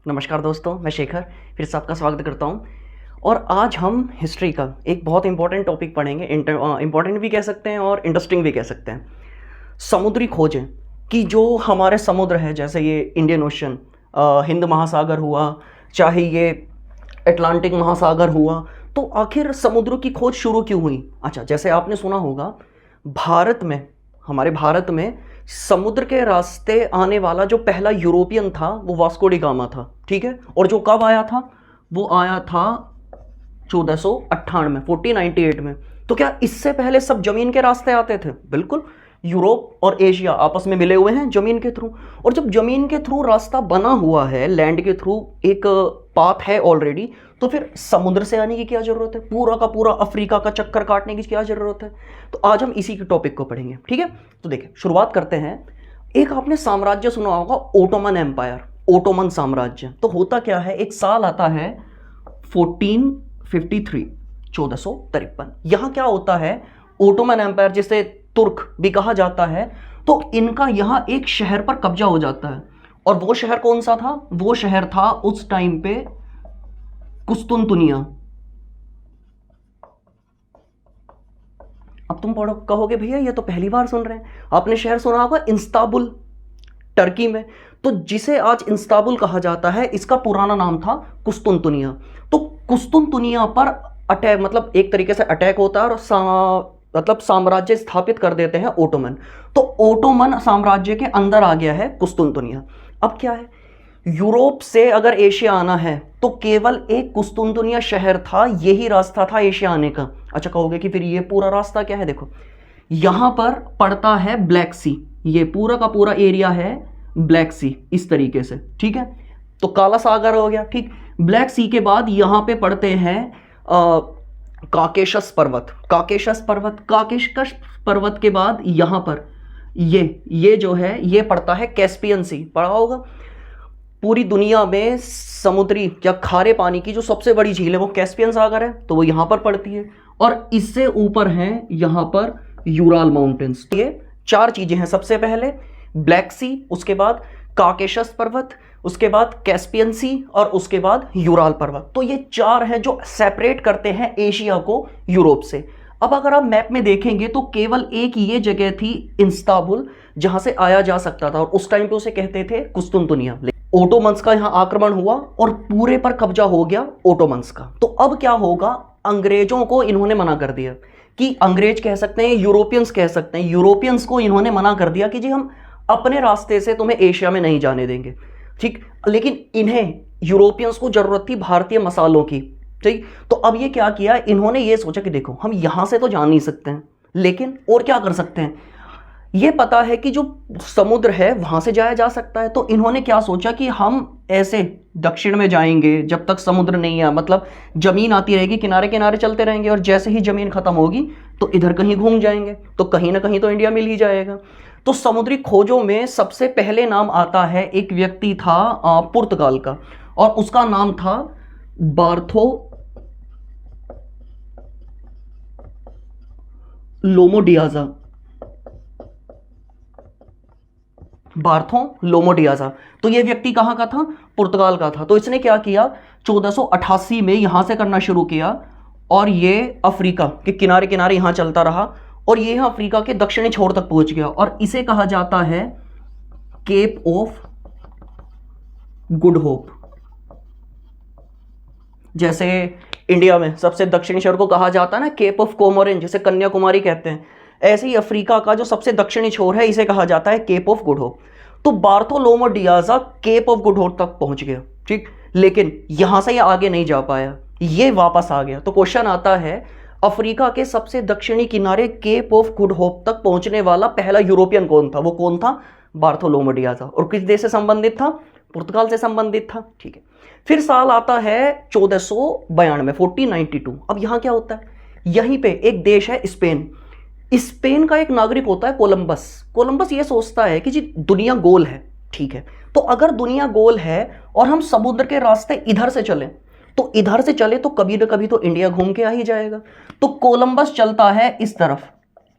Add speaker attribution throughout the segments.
Speaker 1: नमस्कार दोस्तों, मैं शेखर फिर से आपका स्वागत करता हूं। और आज हम हिस्ट्री का एक बहुत इंपॉर्टेंट टॉपिक पढ़ेंगे। इंपॉर्टेंट भी कह सकते हैं और इंटरेस्टिंग भी कह सकते हैं। समुद्री खोजें कि जो हमारे समुद्र है, जैसे ये इंडियन ओशन, हिंद महासागर हुआ, चाहे ये अटलांटिक महासागर हुआ, तो आखिर समुद्र की खोज शुरू क्यों हुई? अच्छा, जैसे आपने सुना होगा, भारत में, हमारे भारत में समुद्र के रास्ते आने वाला जो पहला यूरोपियन था वो वास्को डी गामा था, ठीक है। और जो कब आया था? वो आया था 1498 में, 1498 में। तो क्या इससे पहले सब जमीन के रास्ते आते थे? बिल्कुल, यूरोप और एशिया आपस में मिले हुए हैं जमीन के थ्रू। और जब जमीन के थ्रू रास्ता बना हुआ है, लैंड के थ्रू एक पाथ है ऑलरेडी, तो फिर समुद्र से आने की क्या जरूरत है? पूरा का पूरा अफ्रीका का चक्कर काटने की क्या जरूरत है? तो आज हम इसी के टॉपिक को पढ़ेंगे, ठीक है। तो देखिए, शुरुआत करते हैं। एक आपने साम्राज्य सुना होगा, ओटोमन एम्पायर, ओटोमन साम्राज्य। तो होता क्या है, एक साल आता है 1453, 1453। यहां क्या होता है, ओटोमन एम्पायर, जिसे तुर्क भी कहा जाता है, तो इनका यहां एक शहर पर कब्जा हो जाता है। और वो शहर कौन सा था? वो शहर था उस टाइम पे कुस्तुनतुनिया। अब तुम पढ़ो, कहोगे भैया ये तो पहली बार सुन रहे हैं। आपने शहर सुना होगा इस्तांबुल, टर्की में। तो जिसे आज इस्तांबुल कहा जाता है, इसका पुराना नाम था कुस्तुनतुनिया। तो कुस्तुनतुनिया पर अटैक, मतलब एक तरीके से अटैक होता है और मतलब साम्राज्य स्थापित कर देते हैं ओटोमन। तो ओटोमन साम्राज्य के अंदर आ गया है कुस्तुनतुनिया। अब क्या है, यूरोप से अगर एशिया आना है तो केवल एक कुस्तुनतुनिया शहर था, यही रास्ता था एशिया आने का। अच्छा, कहोगे कि फिर ये पूरा रास्ता क्या है? देखो, यहां पर पड़ता है ब्लैक सी, ये पूरा का पूरा एरिया है ब्लैक सी, इस तरीके से, ठीक है। तो काला सागर हो गया, ठीक। ब्लैक सी के बाद यहां पे पड़ते हैं काकेशस पर्वत, काकेशस पर्वत, काकेशस पर्वत के बाद यहां पर ये जो है, ये पड़ता है कैस्पियन सी, पढ़ा होगा। पूरी दुनिया में समुद्री या खारे पानी की जो सबसे बड़ी झील है वो कैस्पियन सागर है, तो वो यहां पर पड़ती है। और इससे ऊपर है यहां पर यूराल माउंटेन्स। ये चार चीजें हैं, सबसे पहले ब्लैक सी, उसके बाद काकेशस पर्वत, उसके बाद कैस्पियन सी, और उसके बाद यूराल पर्वत। तो ये चार हैं जो सेपरेट करते हैं एशिया को यूरोप से। अब अगर आप मैप में देखेंगे तो केवल एक ये जगह थी इस्तांबुल, जहां से आया जा सकता था, और उस टाइम पे उसे कहते थे कुस्तुनतुनिया। ओटोमन्स का यहां आक्रमण हुआ और पूरे पर कब्जा हो गया ओटोमन्स का। तो अब क्या होगा, अंग्रेजों को इन्होंने मना कर दिया, कि अंग्रेज कह सकते हैं, यूरोपियंस कह सकते हैं, यूरोपियंस को इन्होंने मना कर दिया कि जी हम अपने रास्ते से तुम्हें एशिया में नहीं जाने देंगे, ठीक। लेकिन इन्हें, यूरोपियंस को जरूरत थी भारतीय मसालों की, ठीक। तो अब ये क्या किया, इन्होंने ये सोचा कि देखो, हम यहां से तो जा नहीं सकते हैं, लेकिन और क्या कर सकते हैं, ये पता है कि जो समुद्र है वहां से जाया जा सकता है। तो इन्होंने क्या सोचा कि हम ऐसे दक्षिण में जाएंगे जब तक समुद्र नहीं है, मतलब जमीन आती रहेगी, किनारे किनारे चलते रहेंगे, और जैसे ही जमीन खत्म होगी तो इधर कहीं घूम जाएंगे, तो कहीं ना कहीं तो इंडिया मिल ही जाएगा। तो समुद्री खोजों में सबसे पहले नाम आता है, एक व्यक्ति था पुर्तगाल का, और उसका नाम था बार्थो लोमो डियाजा, बार्थो लोमो डियाजा। तो यह व्यक्ति कहां का था? पुर्तगाल का था। तो इसने क्या किया, 1488 में यहां से करना शुरू किया, और ये अफ्रीका के किनारे किनारे यहां चलता रहा, और ये अफ्रीका के दक्षिणी छोर तक पहुंच गया, और इसे कहा जाता है केप ऑफ गुड होप। जैसे इंडिया में सबसे दक्षिणी छोर को कहा जाता है ना केप ऑफ कोमोरिन, जिसे कन्याकुमारी कहते हैं, ऐसे ही अफ्रीका का जो सबसे दक्षिणी छोर है इसे कहा जाता है केप ऑफ गुड होप। तो बार्थोलोमो डियाजा केप ऑफ गुड होप तक पहुंच गया, ठीक। लेकिन यहां से ये आगे नहीं जा पाया, ये वापस आ गया। तो क्वेश्चन आता है, अफ्रीका के सबसे दक्षिणी किनारे केप ऑफ गुड होप तक पहुंचने वाला पहला यूरोपियन कौन था? वो कौन था? बार्थोलोमो डियाजा। और किस देश से संबंधित था? पुर्तगाल से संबंधित था, ठीक है। फिर साल आता है 1492, 1492। अब यहां क्या होता है, यहीं पे एक देश है स्पेन। स्पेन का एक नागरिक होता है कोलंबस। कोलंबस ये सोचता है कि जी दुनिया गोल है, ठीक है। तो अगर दुनिया गोल है और हम समुद्र के रास्ते इधर से चलें, तो इधर से चले तो कभी ना कभी तो इंडिया घूम के आ ही जाएगा। तो कोलंबस चलता है इस तरफ,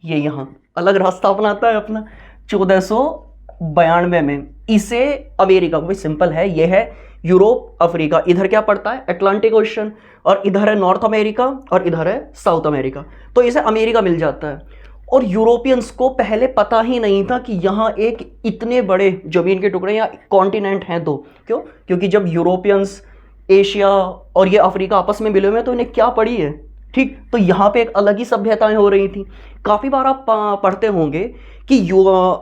Speaker 1: ये यहां अलग रास्ता अपनाता है अपना। 1492 में इसे अमेरिका, कोई सिंपल है, यह है यूरोप, अफ्रीका, इधर क्या पड़ता है अटलांटिक ओशन, और इधर है नॉर्थ अमेरिका और इधर है साउथ अमेरिका, तो इसे अमेरिका मिल जाता है। और यूरोपियंस को पहले पता ही नहीं था कि यहाँ एक इतने बड़े जमीन के टुकड़े या कॉन्टिनेंट हैं दो। क्यों? क्योंकि जब यूरोपियंस एशिया और ये अफ्रीका आपस में मिले हुए हैं तो इन्हें क्या पड़ी है, ठीक, तो यहाँ पे एक अलग ही सभ्यताएं हो रही थी। काफ़ी बार आप पढ़ते होंगे कि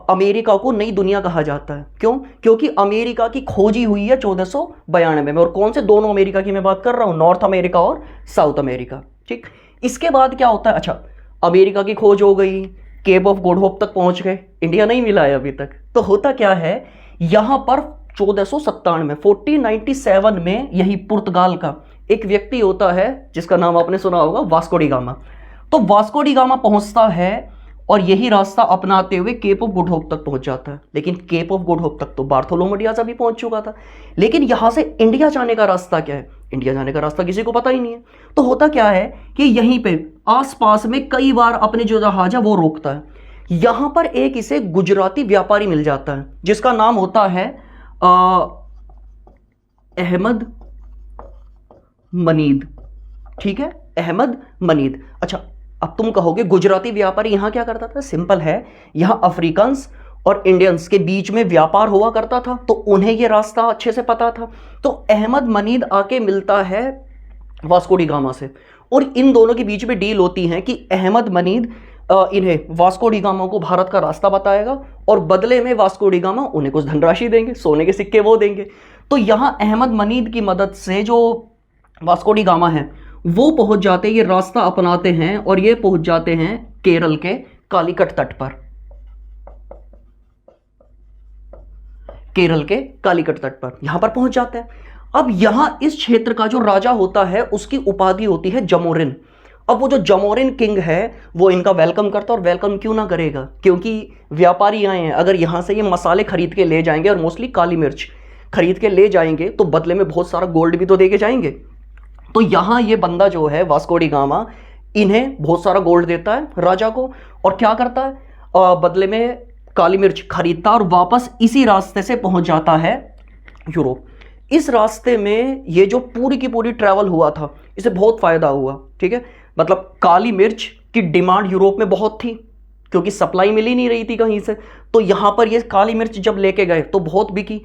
Speaker 1: अमेरिका को नई दुनिया कहा जाता है। क्यों? क्योंकि अमेरिका की खोजी हुई है 1492 में। और कौन से दोनों अमेरिका की मैं बात कर रहा हूँ? नॉर्थ अमेरिका और साउथ अमेरिका, ठीक। इसके बाद क्या होता है, अच्छा अमेरिका की खोज हो गई, केप ऑफ गुड होप तक पहुंच गए, इंडिया नहीं मिला है अभी तक। तो होता क्या है, यहाँ पर 1497 में यही पुर्तगाल का एक व्यक्ति होता है जिसका नाम आपने सुना होगा, वास्को डी गामा। तो वास्को डी गामा पहुंचता है और यही रास्ता अपनाते हुए केप ऑफ गुड होप तक पहुंच जाता है। लेकिन केप ऑफ गुड होप तक तो बार्थोलोमो डियाज भी पहुंच चुका था। लेकिन यहां से इंडिया जाने का रास्ता क्या है? इंडिया जाने का रास्ता किसी को पता ही नहीं है। तो होता क्या है कि यहीं पे आसपास में कई बार अपने जो जहाज है वो रोकता है। यहां पर एक इसे गुजराती व्यापारी मिल जाता है जिसका नाम होता है अहमद मनीद, ठीक है, अहमद मनीद। अच्छा, अब तुम कहोगे गुजराती व्यापारी यहां क्या करता था? सिंपल है, यहां अफ्रीकन्स और इंडियंस के बीच में व्यापार हुआ करता था, तो उन्हें यह रास्ता अच्छे से पता था। तो अहमद मनीद आके मिलता है वास्को डी गामा से, और इन दोनों के बीच में डील होती है कि अहमद मनीद इन्हें वास्को डी गामा को भारत का रास्ता बताएगा और बदले में वास्को डी गामा उन्हें कुछ धनराशि देंगे, सोने के सिक्के वो देंगे। तो यहाँ अहमद मनीद की मदद से जो वास्को डी गामा है वो पहुंच जाते हैं, ये रास्ता अपनाते हैं और ये पहुंच जाते हैं केरल के कालीकट तट पर। केरल के कालीकट तट पर यहां पर पहुंच जाते हैं। अब यहां इस क्षेत्र का जो राजा होता है उसकी उपाधि होती है जमोरिन। अब वो जो जमोरिन किंग है वो इनका वेलकम करता है, और वेलकम क्यों ना करेगा, क्योंकि व्यापारी आए हैं। अगर यहां से ये मसाले खरीद के ले जाएंगे और मोस्टली काली मिर्च खरीद के ले जाएंगे तो बदले में बहुत सारा गोल्ड भी तो दे के जाएंगे। तो यहां ये बंदा जो है वास्को डी गामा इन्हें बहुत सारा गोल्ड देता है राजा को, और क्या करता है बदले में काली मिर्च खरीदता और वापस इसी रास्ते से पहुंच जाता है यूरोप। इस रास्ते में ये जो पूरी की पूरी ट्रैवल हुआ था इसे बहुत फायदा हुआ, ठीक है। मतलब काली मिर्च की डिमांड यूरोप में बहुत थी क्योंकि सप्लाई मिल ही नहीं रही थी कहीं से, तो यहां पर ये काली मिर्च जब लेके गए तो बहुत बिकी,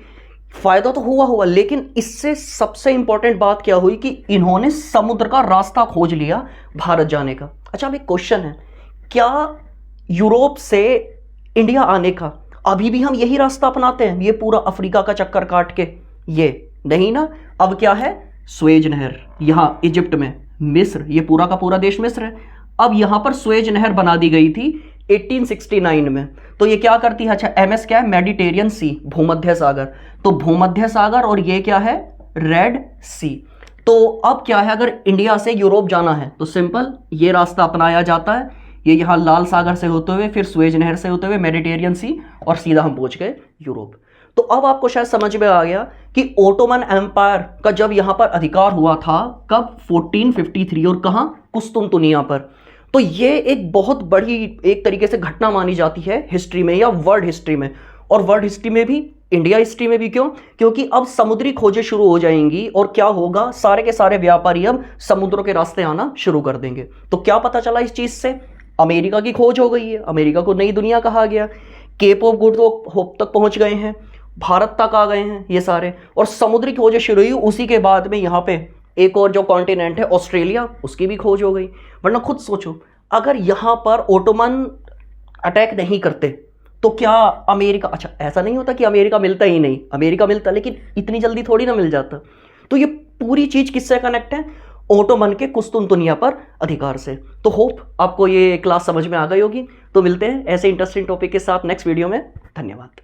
Speaker 1: फायदा तो हुआ। लेकिन इससे सबसे इंपॉर्टेंट बात क्या हुई कि इन्होंने समुद्र का रास्ता खोज लिया भारत जाने का। अच्छा, अब एक क्वेश्चन है, क्या यूरोप से इंडिया आने का अभी भी हम यही रास्ता अपनाते हैं, ये पूरा अफ्रीका का चक्कर काट के? ये नहीं ना। अब क्या है, स्वेज नहर, यहां इजिप्ट में, मिस्र, ये पूरा का पूरा देश मिस्र है। अब यहां पर स्वेज नहर बना दी गई थी 1869 में। तो ये क्या करती है, अच्छा एमएस क्या है, मेडिटेरियन सी, भूमध्य सागर। तो भूमध्य सागर और ये क्या है, रेड सी। तो अब क्या है, अगर इंडिया से यूरोप जाना है तो सिंपल ये रास्ता अपनाया जाता है, ये यहाँ लाल सागर से होते हुए फिर स्वेज नहर से होते हुए मेडिटेरियन सी और सीधा हम पहुंच गए यूरोप। तो अब आपको शायद समझ में आ गया कि ओटोमन एम्पायर का जब यहां पर अधिकार हुआ था, कब, 1453, और कहां, कुस्तुनतुनिया पर। तो ये एक बहुत बड़ी एक तरीके से घटना मानी जाती है हिस्ट्री में या वर्ल्ड हिस्ट्री में, और वर्ल्ड हिस्ट्री में भी, इंडिया हिस्ट्री में भी। क्यों? क्योंकि अब समुद्री खोजें शुरू हो जाएंगी और क्या होगा, सारे के सारे व्यापारी अब समुद्रों के रास्ते आना शुरू कर देंगे। तो क्या पता चला इस चीज से, अमेरिका की खोज हो गई है, अमेरिका को नई दुनिया कहा गया, केप ऑफ गुड होप तक पहुंच गए हैं, भारत तक आ गए हैं ये सारे, और समुद्री खोजें शुरू हुई। उसी के बाद में यहाँ पे एक और जो कॉन्टिनेंट है ऑस्ट्रेलिया, उसकी भी खोज हो गई। वरना खुद सोचो, अगर यहाँ पर ओटोमन अटैक नहीं करते तो क्या अमेरिका, अच्छा ऐसा नहीं होता कि अमेरिका मिलता ही नहीं, अमेरिका मिलता, लेकिन इतनी जल्दी थोड़ी ना मिल जाता। तो ये पूरी चीज किससे कनेक्ट है, ओटोमन के कुस्तुनतुनिया पर अधिकार से। तो होप आपको ये क्लास समझ में आ गई होगी। तो मिलते हैं ऐसे इंटरेस्टिंग टॉपिक के साथ नेक्स्ट वीडियो में। धन्यवाद।